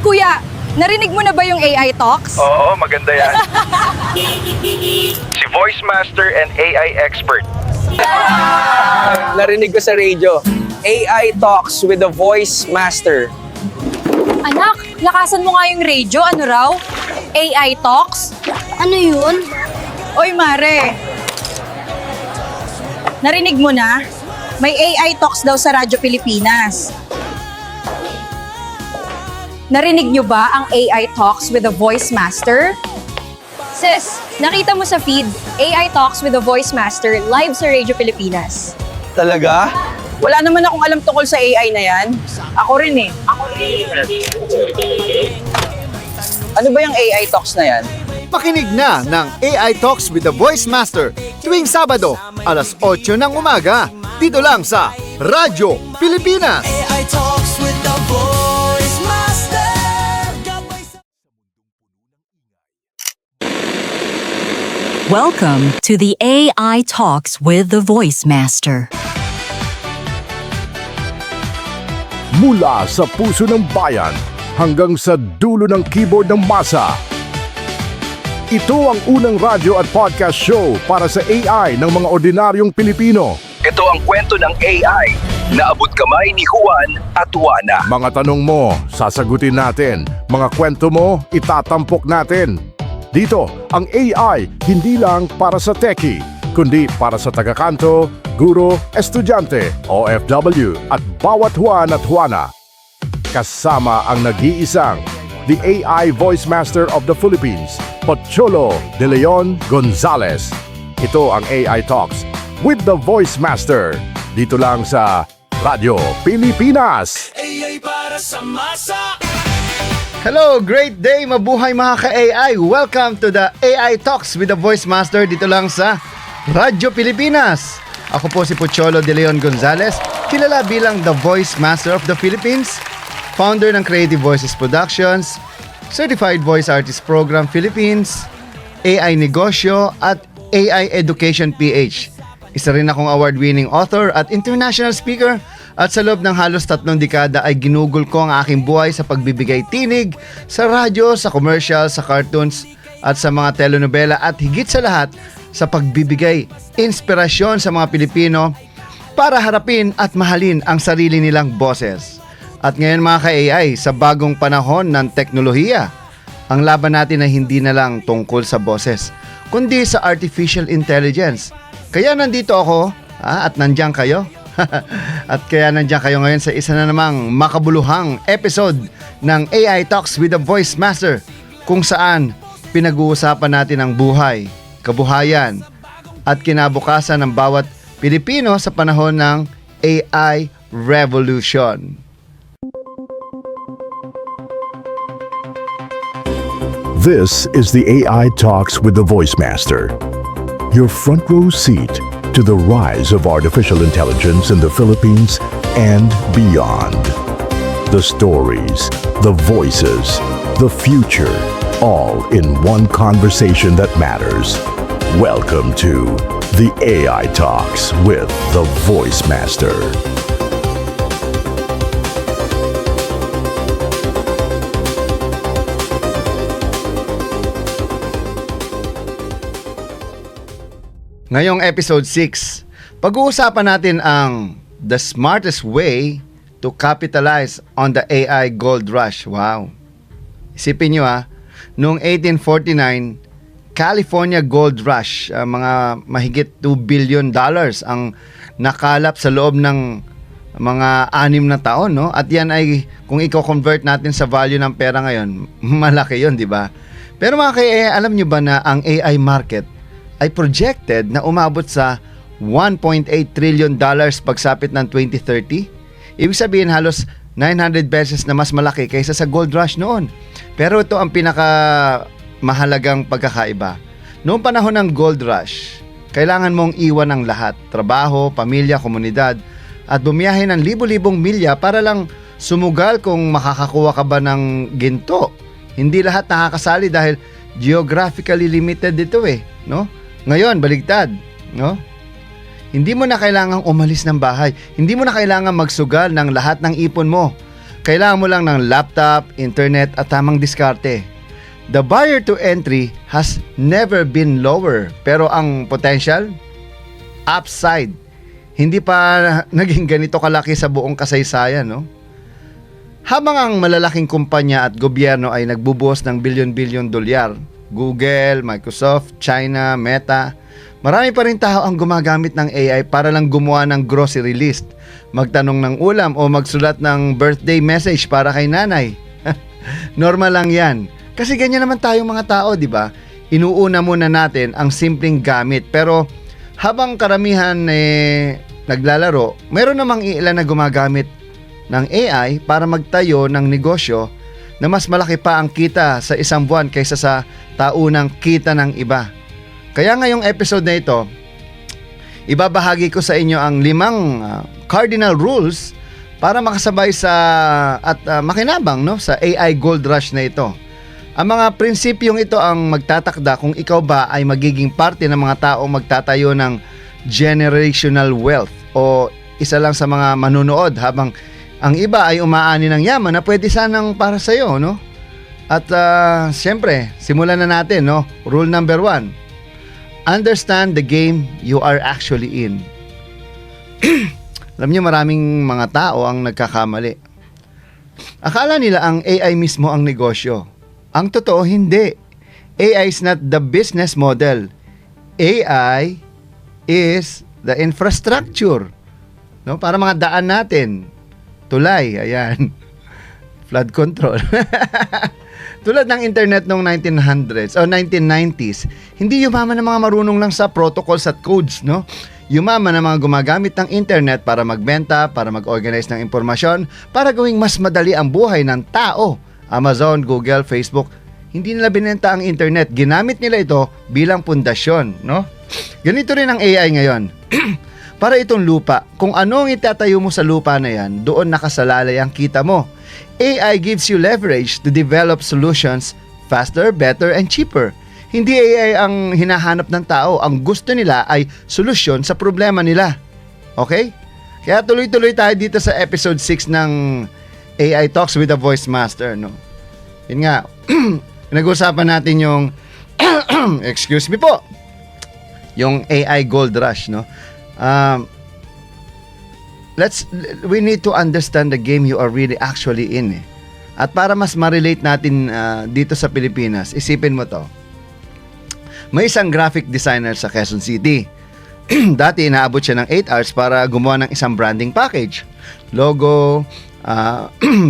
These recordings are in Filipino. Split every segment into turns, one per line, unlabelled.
Kuya, narinig mo na ba yung AI Talks?
Oo, maganda yan. Si Voice Master and AI Expert.
Narinig ko sa radio, AI Talks with the Voice Master.
Anak, lakasan mo nga yung radio. Ano raw? AI Talks?
Ano yun?
Oy, Mare. Narinig mo na? May AI Talks daw sa Radyo Pilipinas. Narinig nyo ba ang AI Talks with the Voice Master? Sis, nakita mo sa feed, AI Talks with the Voice Master live sa Radio Pilipinas.
Talaga? Wala naman akong alam tungkol sa AI na yan.
Ako rin eh.
Ano ba yung AI Talks na yan?
Makinig na ng AI Talks with the Voice Master tuwing Sabado, alas 8 ng umaga, dito lang sa Radyo Pilipinas.
AI Talks with the Voice Master.
Welcome to the AI Talks with the Voice Master.
Mula sa puso ng bayan hanggang sa dulo ng keyboard ng masa. Ito ang unang radyo at podcast show para sa AI ng mga ordinaryong Pilipino.
Ito ang kwento ng AI na abot kamay ni Juan at Juana.
Mga tanong mo, sasagutin natin. Mga kwento mo, itatampok natin. Dito, ang AI hindi lang para sa techie, kundi para sa tagakanto, guro, estudyante, OFW at bawat Juan at Juana. Kasama ang nag-iisang, the AI Voice Master of the Philippines, Pocholo De Leon Gonzales. Ito ang AI Talks with the Voice Master. Dito lang sa Radyo Pilipinas.
AI para sa masa.
Hello, great day, mabuhay mga ka-AI. Welcome to the AI Talks with the Voice Master dito lang sa Radyo Pilipinas. Ako po si Pocholo De Leon Gonzales, kilala bilang the Voice Master of the Philippines, founder ng Creative Voices Productions, Certified Voice Artist Program Philippines, AI Negosyo at AI Education PH. Isa rin akong award-winning author at international speaker at sa loob ng halos 3 dekada ay ginugol ko ang aking buhay sa pagbibigay tinig sa radyo, sa commercial, sa cartoons at sa mga telenovela at higit sa lahat sa pagbibigay inspirasyon sa mga Pilipino para harapin at mahalin ang sarili nilang boses. At ngayon mga ka-AI, sa bagong panahon ng teknolohiya, ang laban natin ay hindi na lang tungkol sa boses, kundi sa artificial intelligence. Kaya nandito ako at nandiyan kayo. At kaya nandiyan kayo ngayon sa isa na namang makabuluhang episode ng AI Talks with the Voice Master, kung saan pinag-uusapan natin ang buhay, kabuhayan at kinabukasan ng bawat Pilipino sa panahon ng AI Revolution.
This is the AI Talks with the Voice Master. Your front row seat to the rise of artificial intelligence in the Philippines and beyond. The stories, the voices, the future, all in one conversation that matters. Welcome to the AI Talks with the Voice Master.
Ngayong episode 6, pag-uusapan natin ang the smartest way to capitalize on the AI gold rush. Wow! Isipin nyo noong 1849, California Gold Rush, mga mahigit $2 billion ang nakalap sa loob ng mga 6 na taon, no? At yan ay, kung i-convert natin sa value ng pera ngayon, malaki yun, di ba? Pero mga kaya, alam nyo ba na ang AI market ay projected na umabot sa $1.8 trillion pagsapit ng 2030? Ibig sabihin halos 900 beses na mas malaki kaysa sa gold rush noon. Pero ito ang pinakamahalagang pagkakaiba. Noong panahon ng gold rush, kailangan mong iwan ang lahat, trabaho, pamilya, komunidad, at bumiyahe ng libo-libong milya para lang sumugal kung makakakuha ka ba ng ginto. Hindi lahat nakakasali dahil geographically limited dito no? Ngayon, baligtad, no? Hindi mo na kailangang umalis ng bahay. Hindi mo na kailangang magsugal ng lahat ng ipon mo. Kailangan mo lang ng laptop, internet at tamang diskarte. The barrier to entry has never been lower, pero ang potential, upside. Hindi pa naging ganito kalaki sa buong kasaysayan, no? Habang ang malalaking kumpanya at gobyerno ay nagbubuhos ng bilyon-bilyon dolyar, Google, Microsoft, China, Meta, marami pa rin tao ang gumagamit ng AI para lang gumawa ng grocery list, magtanong ng ulam o magsulat ng birthday message para kay nanay. Normal lang yan. Kasi ganyan naman tayong mga tao, di ba? Inuuna muna natin ang simpleng gamit. Pero habang karamihan naglalaro, meron namang ilan na gumagamit ng AI para magtayo ng negosyo na mas malaki pa ang kita sa isang buwan kaysa sa taunang kita ng iba. Kaya ngayong episode na ito, ibabahagi ko sa inyo ang 5 cardinal rules para makasabay sa at makinabang sa AI gold rush na ito. Ang mga prinsipyong ito ang magtatakda kung ikaw ba ay magiging parte ng mga tao magtatayo ng generational wealth o isa lang sa mga manunood habang ang iba ay umaani ng yaman na pwede sanang para sa iyo, no? At siyempre, simulan na natin, no? Rule number 1. Understand the game you are actually in. Alam niyo, maraming mga tao ang nagkakamali. Akala nila ang AI mismo ang negosyo. Ang totoo, hindi. AI is not the business model. AI is the infrastructure. No? Para mga daan natin. Tulay, ayan. Flood control. Tulad ng internet noong 1900s o 1990s, hindi yumaman ng mga marunong lang sa protocols at codes, no? Yumaman ng mga gumagamit ng internet para magbenta, para mag-organize ng impormasyon, para gawing mas madali ang buhay ng tao. Amazon, Google, Facebook, hindi nila binenta ang internet. Ginamit nila ito bilang pundasyon, no? Ganito rin ang AI ngayon. Para itong lupa, kung ano ang itatayo mo sa lupa na yan, doon nakasalalay ang kita mo. AI gives you leverage to develop solutions faster, better, and cheaper. Hindi AI ang hinahanap ng tao. Ang gusto nila ay solusyon sa problema nila. Okay? Kaya tuloy-tuloy tayo dito sa episode 6 ng AI Talks with the Voice Master, no? Yun nga, nag-usapan natin yung excuse me po, yung AI Gold Rush, no? We need to understand the game you are really actually in. At para mas ma-relate natin dito sa Pilipinas, isipin mo to. May isang graphic designer sa Quezon City. Dati inaabot siya ng 8 hours para gumawa ng isang branding package. Logo,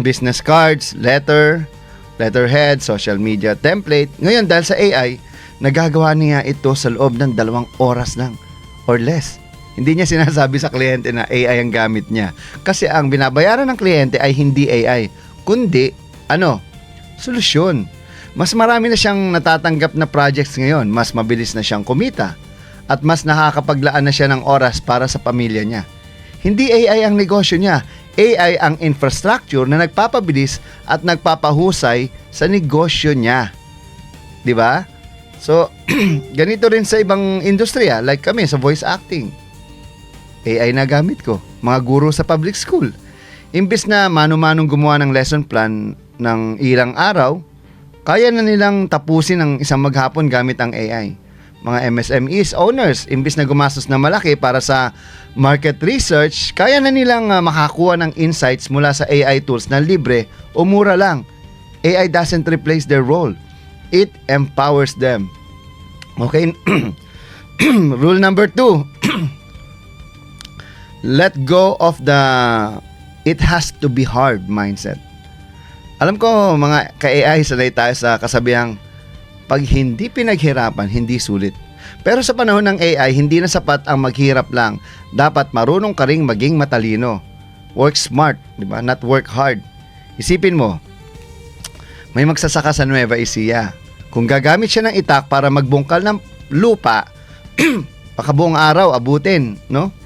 business cards, letterhead, social media template. Ngayon dahil sa AI, nagagawa niya ito sa loob ng 2 oras lang or less. Hindi niya sinasabi sa kliyente na AI ang gamit niya. Kasi ang binabayaran ng kliyente ay hindi AI, kundi, solusyon. Mas marami na siyang natatanggap na projects ngayon, mas mabilis na siyang kumita, at mas nakakapaglaan na siya ng oras para sa pamilya niya. Hindi AI ang negosyo niya, AI ang infrastructure na nagpapabilis at nagpapahusay sa negosyo niya. 'Di ba? So, ganito rin sa ibang industriya, like kami sa voice acting. AI na gamit ko, mga guro sa public school. Imbes na mano-manong gumawa ng lesson plan ng ilang araw, kaya na nilang tapusin ng isang maghapon gamit ang AI. Mga MSMEs, owners, imbes na gumastos na malaki para sa market research, kaya na nilang makakuha ng insights mula sa AI tools na libre o mura lang. AI doesn't replace their role. It empowers them. Okay? Rule number 2. Let go of the it has to be hard mindset. Alam ko mga ka-AI, sanay tayo sa kasabihang pag hindi pinaghirapan, hindi sulit. Pero sa panahon ng AI, hindi na sapat ang maghirap lang. Dapat marunong ka ring maging matalino. Work smart, di ba? Not work hard. Isipin mo, may magsasaka sa Nueva Ecija. Kung gagamit siya ng itak para magbungkal ng lupa, baka buong araw abutin, no?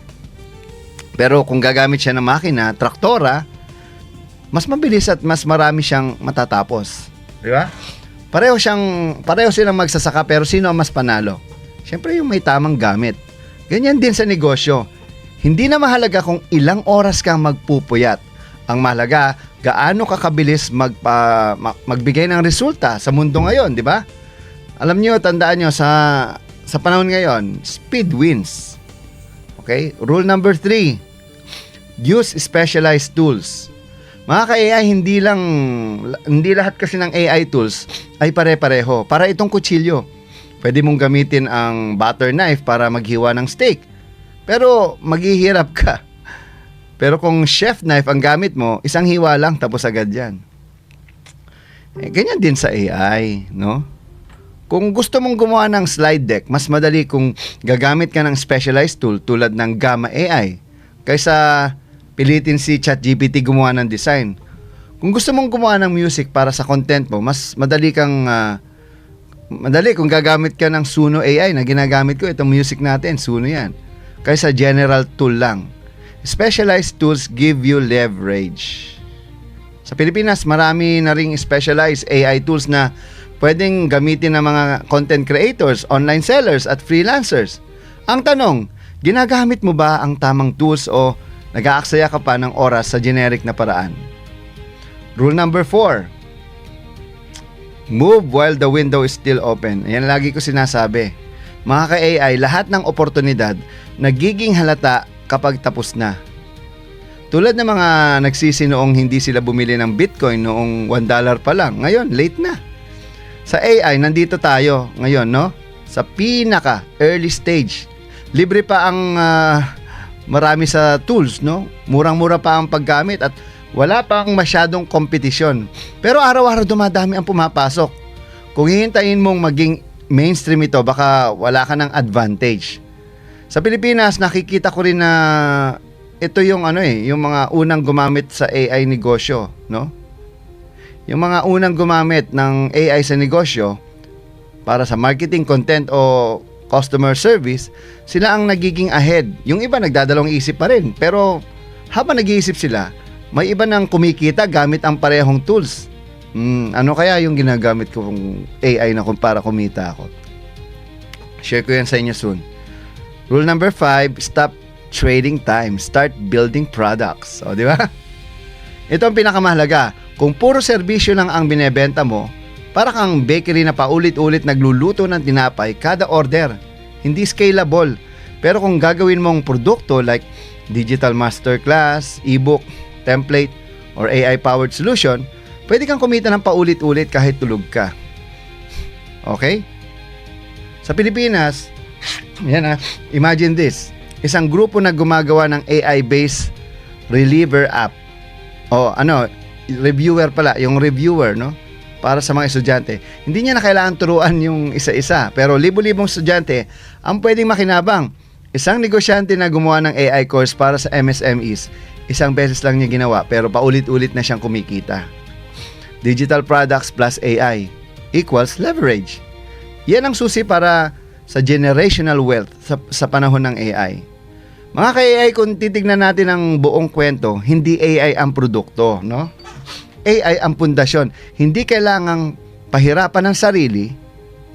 Pero kung gagamit siya ng makina, traktora, mas mabilis at mas marami siyang matatapos. Di ba? Pareho silang magsasaka, pero sino ang mas panalo? Siyempre yung may tamang gamit. Ganyan din sa negosyo. Hindi na mahalaga kung ilang oras kang magpupuyat. Ang mahalaga, gaano kakabilis magbigay ng resulta sa mundo ngayon, di ba? Alam nyo, tandaan nyo, sa panahon ngayon, speed wins. Okay? Rule number 3, use specialized tools. Mga ka-AI, hindi lahat kasi ng AI tools ay pare-pareho. Para itong kutsilyo, pwede mong gamitin ang butter knife para maghiwa ng steak. Pero maghihirap ka. Pero kung chef knife ang gamit mo, isang hiwa lang tapos agad yan. Ganyan din sa AI, no? Kung gusto mong gumawa ng slide deck, mas madali kung gagamit ka ng specialized tool tulad ng Gamma AI kaysa pilitin si ChatGPT gumawa ng design. Kung gusto mong gumawa ng music para sa content mo, mas madali kung gagamit ka ng Suno AI na ginagamit ko. Itong music natin, Suno yan. Kaysa general tool lang. Specialized tools give you leverage. Sa Pilipinas, marami na ring specialized AI tools na pwedeng gamitin ng mga content creators, online sellers at freelancers. Ang tanong, ginagamit mo ba ang tamang tools o nag-aaksaya ka pa ng oras sa generic na paraan? Rule number 4, move while the window is still open. Ayan lagi ko sinasabi. Mga ka-AI, lahat ng oportunidad nagiging halata kapag tapos na. Tulad ng mga nagsisi noong hindi sila bumili ng Bitcoin noong $1 pa lang. Ngayon, late na. Sa AI, nandito tayo ngayon, no? Sa pinaka early stage. Libre pa ang marami sa tools, no? Murang-mura pa ang paggamit at wala pang masyadong kompetisyon. Pero araw-araw dumadami ang pumapasok. Kung hihintayin mong maging mainstream ito, baka wala ka ng advantage. Sa Pilipinas, nakikita ko rin na ito yung yung mga unang gumamit sa AI negosyo, no? Yung mga unang gumamit ng AI sa negosyo para sa marketing content o customer service, sila ang nagiging ahead. Yung iba nagdadalawang isip pa rin, pero habang nag-iisip sila, may iba nang kumikita gamit ang parehong tools. Ano kaya yung ginagamit kong AI na para kumita ako? Share ko yan sa inyo soon. Rule number 5, stop trading time. Start building products. O, di ba? Ito ang pinakamahalaga. Kung puro serbisyo lang ang binebenta mo, para kang bakery na paulit-ulit nagluluto ng tinapay kada order. Hindi scalable. Pero kung gagawin mong produkto like digital masterclass, ebook, template, or AI-powered solution, pwede kang kumita ng paulit-ulit kahit tulog ka. Okay? Sa Pilipinas, imagine this. Isang grupo na gumagawa ng AI-based reliever app. Reviewer pala, yung reviewer, no? Para sa mga estudyante. Hindi niya na kailangan turuan yung isa-isa, pero libo-libong estudyante ang pwedeng makinabang. Isang negosyante na gumawa ng AI course para sa MSMEs, isang beses lang niya ginawa, pero paulit-ulit na siyang kumikita. Digital products plus AI equals leverage. Yan ang susi para sa generational wealth sa panahon ng AI. Mga ka-AI, kung titignan natin ang buong kwento, hindi AI ang produkto, no? AI ang pundasyon. Hindi kailangang pahirapan ng sarili,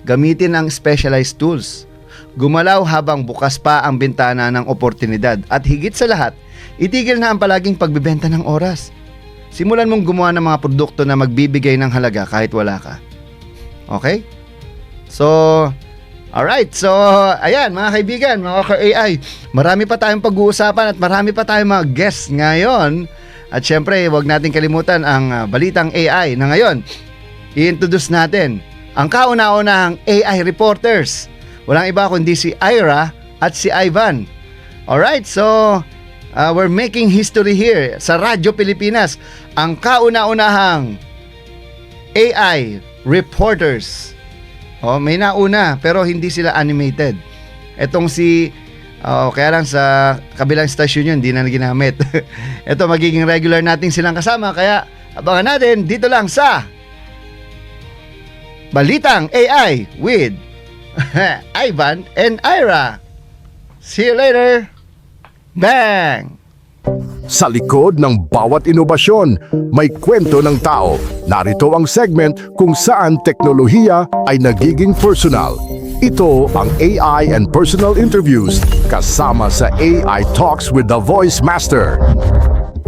gamitin ang specialized tools. Gumalaw habang bukas pa ang bintana ng oportunidad. At higit sa lahat, itigil na ang palaging pagbibenta ng oras. Simulan mong gumawa ng mga produkto na magbibigay ng halaga kahit wala ka. Okay? So, alright. So, ayan mga kaibigan, mga ka-AI, marami pa tayong pag-uusapan at marami pa tayong mga guests ngayon. At syempre, huwag natin kalimutan ang balitang AI na ngayon. I-introduce natin ang kauna-unahang AI reporters. Walang iba kundi si Ira at si Ivan. Alright, so we're making history here sa Radyo Pilipinas. Ang kauna-unahang AI reporters. May nauna pero hindi sila animated. Etong si kaya lang sa kabilang stasyon yun, hindi na ginamit. Ito, magiging regular nating silang kasama. Kaya abangan natin dito lang sa Balitang AI with Ivan and Ira. See you later. Bang!
Sa likod ng bawat inobasyon, may kwento ng tao. Narito ang segment kung saan teknolohiya ay nagiging personal. Ito ang AI and Personal Interviews kasama sa AI Talks with the Voice Master.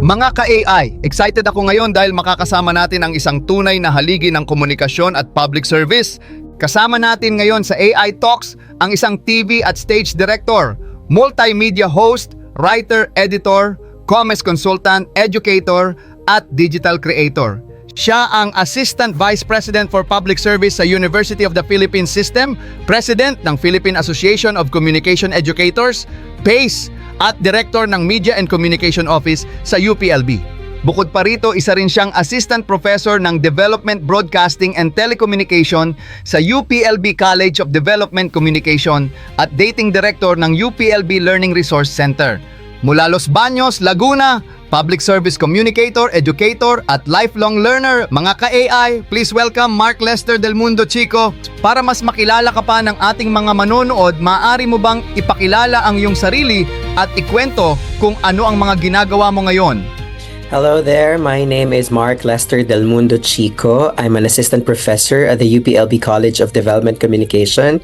Mga ka-AI, excited ako ngayon dahil makakasama natin ang isang tunay na haligi ng komunikasyon at public service. Kasama natin ngayon sa AI Talks ang isang TV at stage director, multimedia host, writer, editor, commerce consultant, educator, at digital creator. Siya ang Assistant Vice President for Public Service sa University of the Philippines System, President ng Philippine Association of Communication Educators, PACE, at Director ng Media and Communication Office sa UPLB. Bukod pa rito, isa rin siyang Assistant Professor ng Development Broadcasting and Telecommunication sa UPLB College of Development Communication at Dating Director ng UPLB Learning Resource Center. Mula Los Baños, Laguna, Public Service Communicator, Educator at Lifelong Learner, mga ka-AI, please welcome Mark Lester Del Mundo Chico. Para mas makilala ka pa ng ating mga manonood, maaari mo bang ipakilala ang iyong sarili at ikwento kung ano ang mga ginagawa mo ngayon?
Hello there, my name is Mark Lester Del Mundo Chico. I'm an assistant professor at the UPLB College of Development Communication.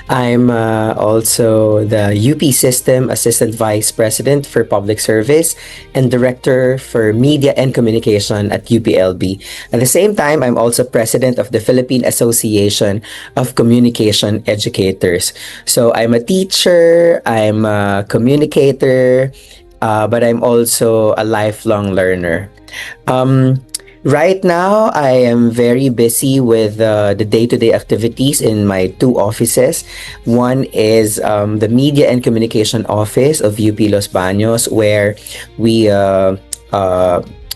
I'm also the UP System Assistant Vice President for Public Service and Director for Media and Communication at UPLB. At the same time, I'm also President of the Philippine Association of Communication Educators. So I'm a teacher, I'm a communicator, but I'm also a lifelong learner. Right now, I am very busy with the day-to-day activities in my two offices. One is the Media and Communication Office of UP Los Baños, where we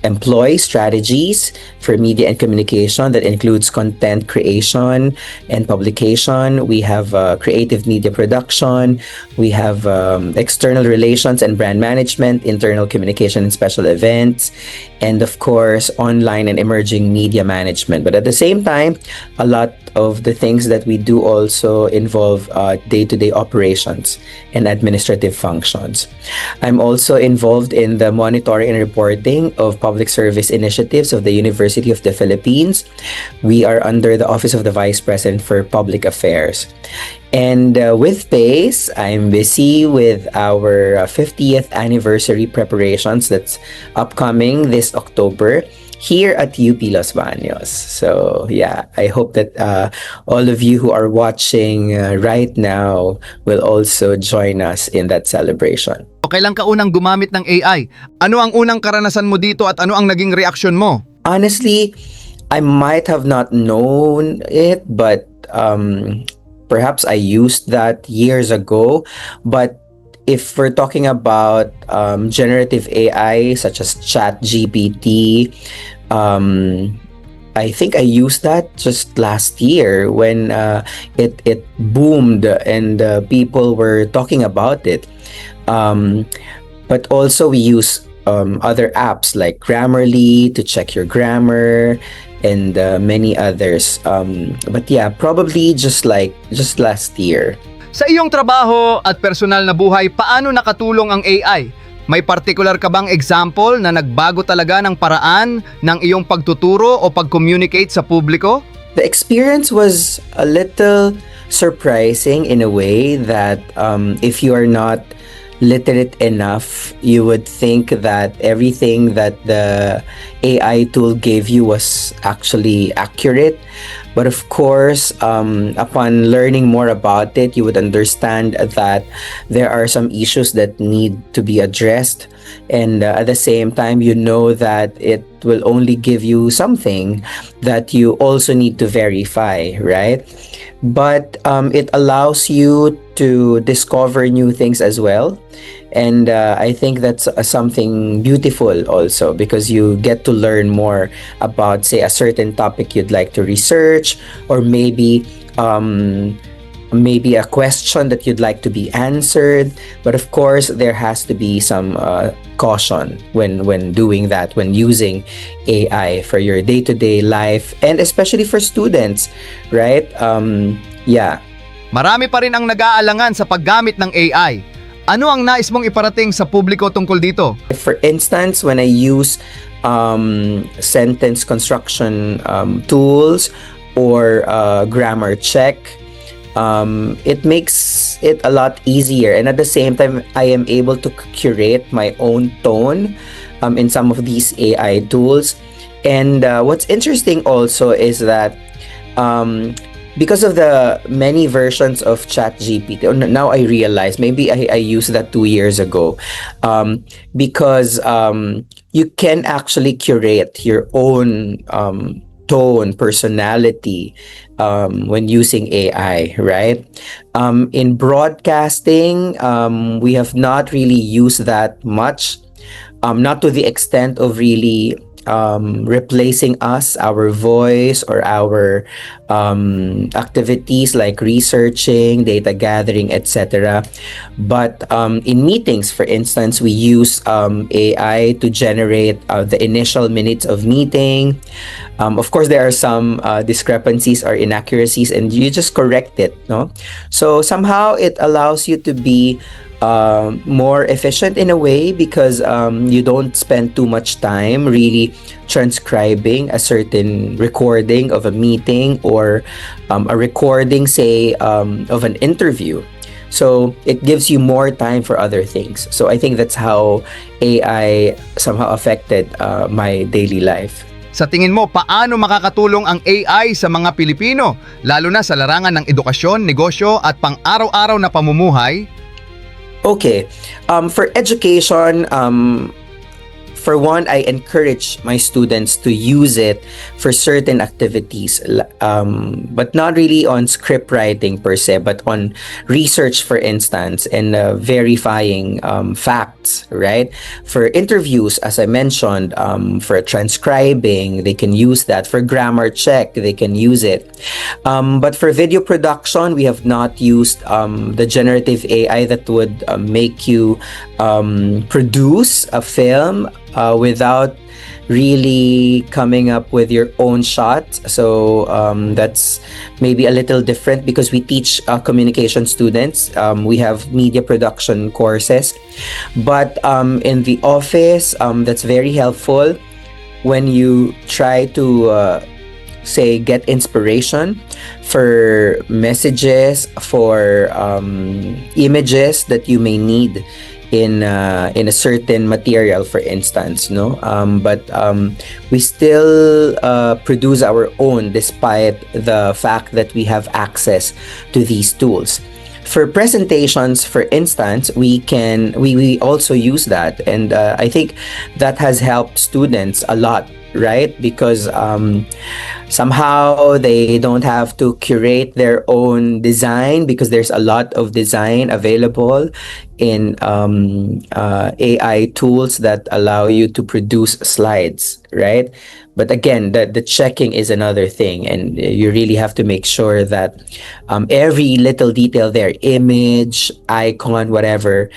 employ strategies for media and communication that includes content creation and publication. We have creative media production. We have external relations and brand management, internal communication and special events, and of course, online and emerging media management. But at the same time, a lot of the things that we do also involve day-to-day operations and administrative functions. I'm also involved in the monitoring and reporting of public service initiatives of the University of the Philippines. We are under the Office of the Vice President for Public Affairs. And with PACE, I'm busy with our 50th anniversary preparations that's upcoming this October here at UP Los Baños. So yeah, I hope that all of you who are watching right now will also join us in that celebration.
Kailan ka unang gumamit ng AI? Ano ang unang karanasan mo dito at ano ang naging reaksyon mo?
Honestly, I might have not known it, but perhaps I used that years ago. But if we're talking about generative AI such as ChatGPT, I think I used that just last year when it boomed and people were talking about it. But also we use other apps like Grammarly to check your grammar and many others. But yeah, probably just last year.
Sa iyong trabaho at personal na buhay, paano nakatulong ang AI? May particular ka bang example na nagbago talaga ng paraan ng iyong pagtuturo o pag-communicate sa publiko?
The experience was a little surprising in a way that if you are not literate enough, you would think that everything that the AI tool gave you was actually accurate. But of course, upon learning more about it, you would understand that there are some issues that need to be addressed. And at the same time, you know that it will only give you something that you also need to verify, right? But it allows you to discover new things as well. And I think that's something beautiful also, because you get to learn more about, say, a certain topic you'd like to research, or maybe a question that you'd like to be answered. But of course, there has to be some caution when doing that, when using AI for your day-to-day life, and especially for students, right? Yeah.
Marami pa rin ang nag-aalangan sa paggamit ng AI. Ano ang nais mong iparating sa publiko tungkol dito?
For instance, when I use sentence construction tools or grammar check, it makes it a lot easier, and at the same time I am able to curate my own tone in some of these AI tools. And what's interesting also is that because of the many versions of ChatGPT, now I realize maybe I used that 2 years ago, because you can actually curate your own tone, personality when using AI, right? In broadcasting, we have not really used that much, not to the extent of really replacing us, our voice, or our activities like researching, data gathering, etc. But in meetings, for instance, we use AI to generate the initial minutes of meeting. Of course, there are some discrepancies or inaccuracies, and you just correct it, no? So somehow it allows you to be more efficient in a way, because you don't spend too much time really transcribing a certain recording of a meeting, or a recording, say, of an interview. So it gives you more time for other things. So I think that's how AI somehow affected my daily life.
Sa tingin mo, paano makakatulong ang AI sa mga Pilipino, lalo na sa larangan ng edukasyon, negosyo at pang-araw-araw na pamumuhay?
Okay, for education, for one, I encourage my students to use it for certain activities, but not really on script writing per se, but on research, for instance, and verifying facts, right? For interviews, as I mentioned, for transcribing, they can use that. For grammar check, they can use it. But for video production, we have not used the generative AI that would make you produce a film without really coming up with your own shot. So that's maybe a little different, because we teach communication students. We have media production courses. But in the office, that's very helpful when you try to say, get inspiration for messages, for images that you may need in a certain material, for instance, no? But we still produce our own, despite the fact that we have access to these tools. For presentations, for instance, we also use that, and I think that has helped students a lot, right? Because somehow they don't have to curate their own design, because there's a lot of design available in AI tools that allow you to produce slides, right? But again, the checking is another thing, and you really have to make sure that every little detail there, image, icon, whatever,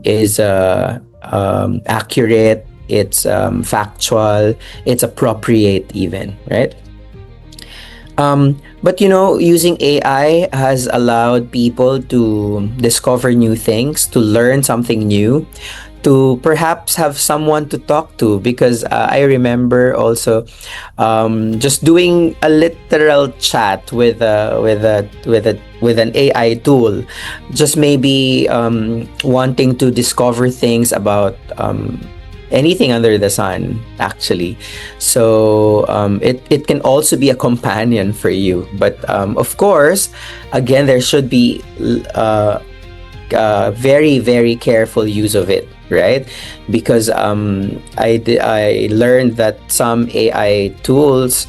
is accurate, it's factual, it's appropriate even, right? But using AI has allowed people to discover new things, to learn something new, to perhaps have someone to talk to, because I remember also just doing a literal chat with an AI tool, just maybe wanting to discover things about anything under the sun, actually. So it can also be a companion for you, but of course, again, there should be very, very careful use of it, right? Because I learned that some AI tools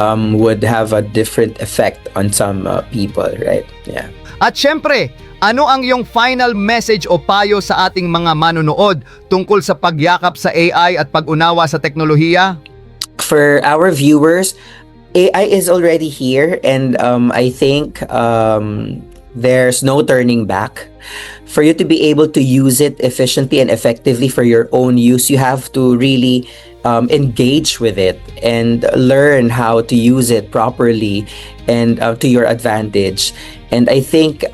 would have a different effect on some people, right? Yeah.
At syempre, ano ang iyong final message o payo sa ating mga manonood tungkol sa pagyakap sa AI at pag-unawa sa teknolohiya?
For our viewers, AI is already here, and I think there's no turning back. For you to be able to use it efficiently and effectively for your own use, you have to really engage with it and learn how to use it properly and to your advantage. And I think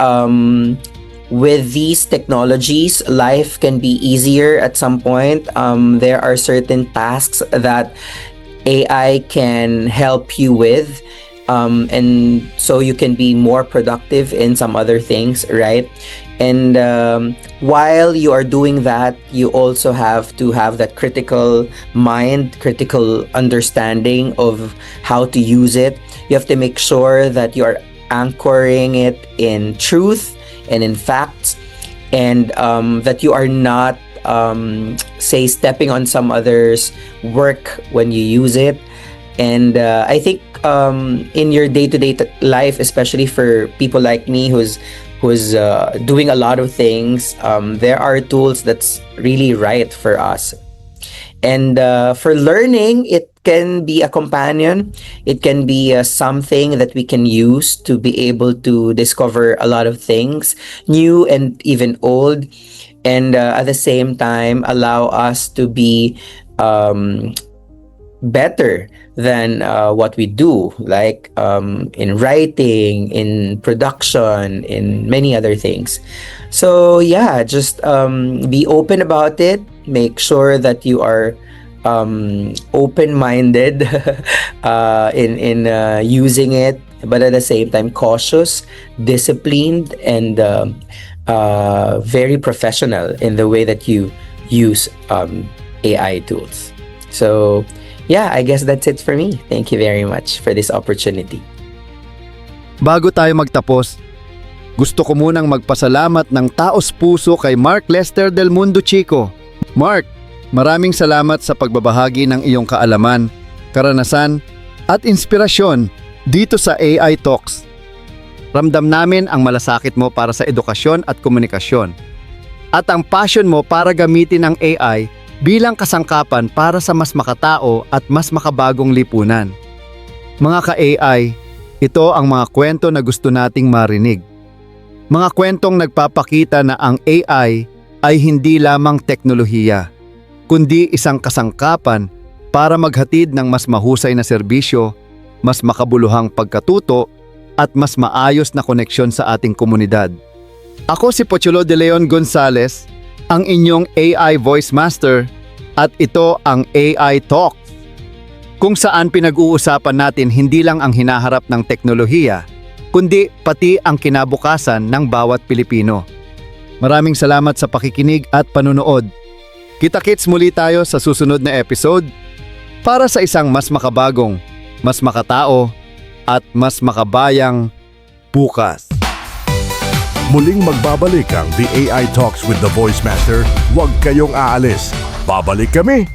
with these technologies, life can be easier at some point. There are certain tasks that AI can help you with. and so you can be more productive in some other things, right? And while you are doing that, you also have to have that critical mind, critical understanding of how to use it. You have to make sure that you are anchoring it in truth and in facts, and that you are not, say, stepping on some others' work when you use it. And I think in your day-to-day life, especially for people like me who's doing a lot of things, there are tools that's really right for us. And for learning, it can be a companion. It can be something that we can use to be able to discover a lot of things, new and even old, and at the same time allow us to be better than what we do, like in writing, in production, in many other things. So yeah, just be open about it. Make sure that you are open-minded in using it, but at the same time cautious, disciplined, and very professional in the way that you use AI tools. So yeah, I guess that's it for me. Thank you very much for this opportunity.
Bago tayo magtapos, gusto ko munang magpasalamat ng taos puso kay Mark Lester del Mundo Chico. Mark, maraming salamat sa pagbabahagi ng iyong kaalaman, karanasan, at inspirasyon dito sa AI Talks. Ramdam namin ang malasakit mo para sa edukasyon at komunikasyon, at ang passion mo para gamitin ang AI bilang kasangkapan para sa mas makatao at mas makabagong lipunan. Mga ka-AI, ito ang mga kwento na gusto nating marinig. Mga kwentong nagpapakita na ang AI ay hindi lamang teknolohiya, kundi isang kasangkapan para maghatid ng mas mahusay na serbisyo, mas makabuluhang pagkatuto, at mas maayos na koneksyon sa ating komunidad. Ako si Pochulo de Leon Gonzales, ang inyong AI Voice Master, at ito ang AI Talks, kung saan pinag-uusapan natin hindi lang ang hinaharap ng teknolohiya, kundi pati ang kinabukasan ng bawat Pilipino. Maraming salamat sa pakikinig at panunood. Kita-kits muli tayo sa susunod na episode para sa isang mas makabagong, mas makatao, at mas makabayang bukas.
Muling magbabalik ang The AI Talks with the Voice Master. Huwag kayong aalis. Babalik kami